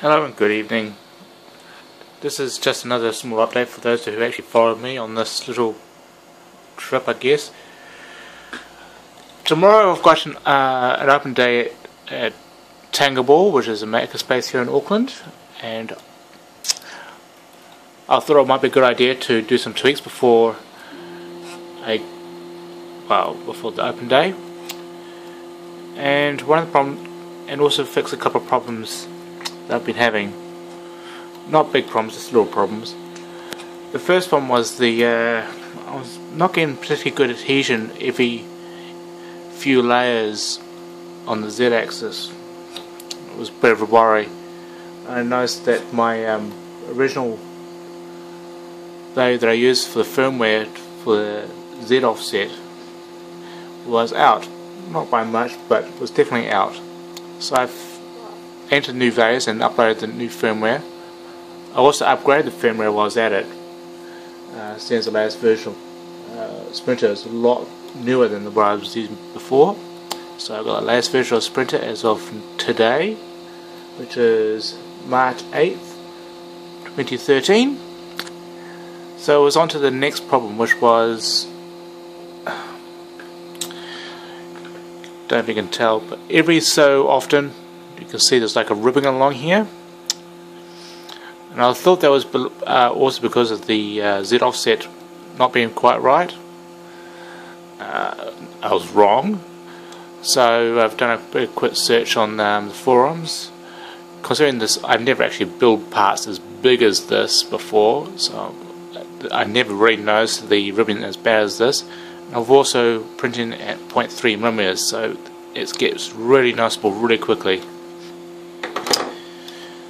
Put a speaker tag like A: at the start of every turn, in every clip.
A: Hello and good evening. This is just another small update for those who actually followed me on this little trip, I guess. Tomorrow I've got an open day at Tangleball, which is a makerspace here in Auckland, and I thought it might be a good idea to do some tweaks before the open day, and also fix a couple of problems that I've been having. Not big problems, just little problems. The first one was I was not getting particularly good adhesion every few layers on the Z-axis. It was a bit of a worry. I noticed that my original value that I used for the firmware for the Z offset was out. Not by much, but it was definitely out. So I've entered new values and uploaded the new firmware. I also upgraded the firmware while I was at it. Since the latest version of Sprinter is a lot newer than the one I was using before. So I've got the latest version of Sprinter as of today, which is March 8th, 2013. So I was on to the next problem, which was, don't know if you can tell, but every so often you can see there's like a ribbon along here. And I thought that was also because of the Z offset not being quite right. I was wrong. So I've done a very quick search on the forums. Considering this, I've never actually built parts as big as this before, so I never really noticed the ribbon as bad as this. I've also printed at 0.3mm, so it gets really noticeable really quickly.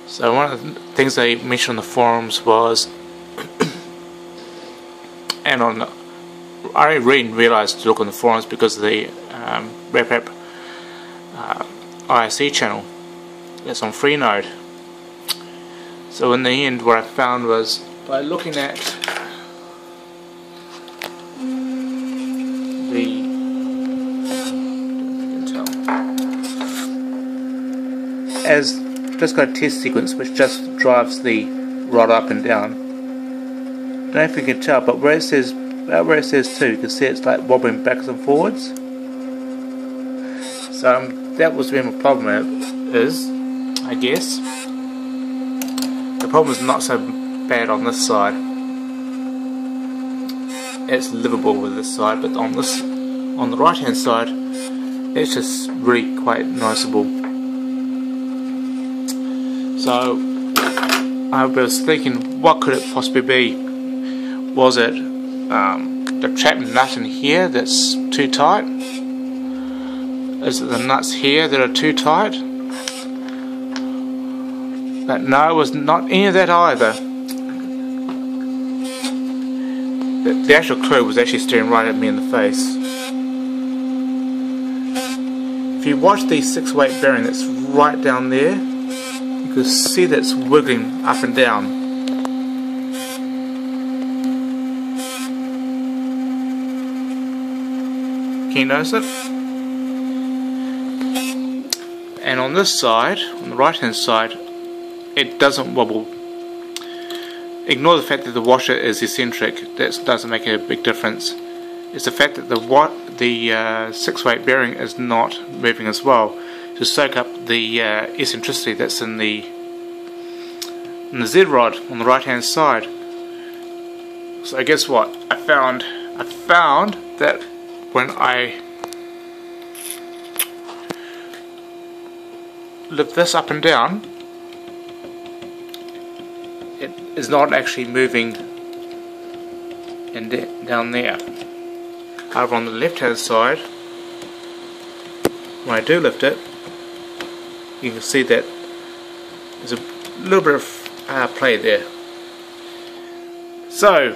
A: So one of the things they mentioned on the forums was, and I really realised to look on the forums because of the RapApp IRC channel that's on Freenode. So in the end, what I found was, by looking at just got a test sequence which just drives the rod up and down. Don't know if you can tell, but where it says 2, you can see it's like wobbling backwards and forwards. So that was where my problem is, I guess. The problem is not so bad on this side. It's livable with this side, but on the right hand side, it's just really quite noticeable. So I was thinking, what could it possibly be? Was it the trap nut in here that's too tight? Is it the nuts here that are too tight? But no, it was not any of that either. The actual clue was actually staring right at me in the face. If you watch the 6-weight bearing that's right down there, you can see that it's wiggling up and down. Can you notice it? And on this side, on the right hand side, it doesn't wobble. Ignore the fact that the washer is eccentric. That doesn't make a big difference. It's the fact that the 6-weight bearing is not moving as well to soak up the eccentricity that's in the Z rod on the right hand side. So guess what? I found that when I lift this up and down, it is not actually moving down there. However, on the left hand side, when I do lift it, you can see that there's a little bit of play there. So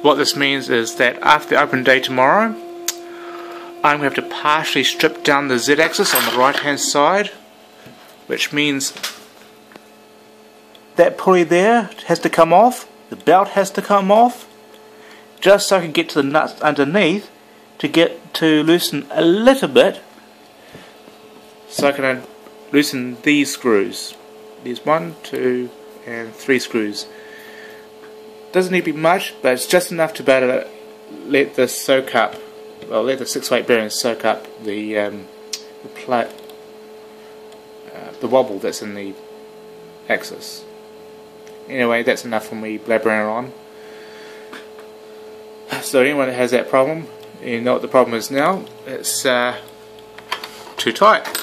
A: what this means is that after the open day tomorrow, I'm going to have to partially strip down the Z-axis on the right hand side, which means that pulley there has to come off, the belt has to come off, just so I can get to the nuts underneath to loosen a little bit, so I can loosen these screws. There's 1, 2 and 3 screws. Doesn't need to be much, but it's just enough to be able to let this soak up, well, let the 6-weight bearing soak up the wobble that's in the axis. Anyway, that's enough for me blabbering on. So anyone that has that problem, you know what the problem is now. It's too tight.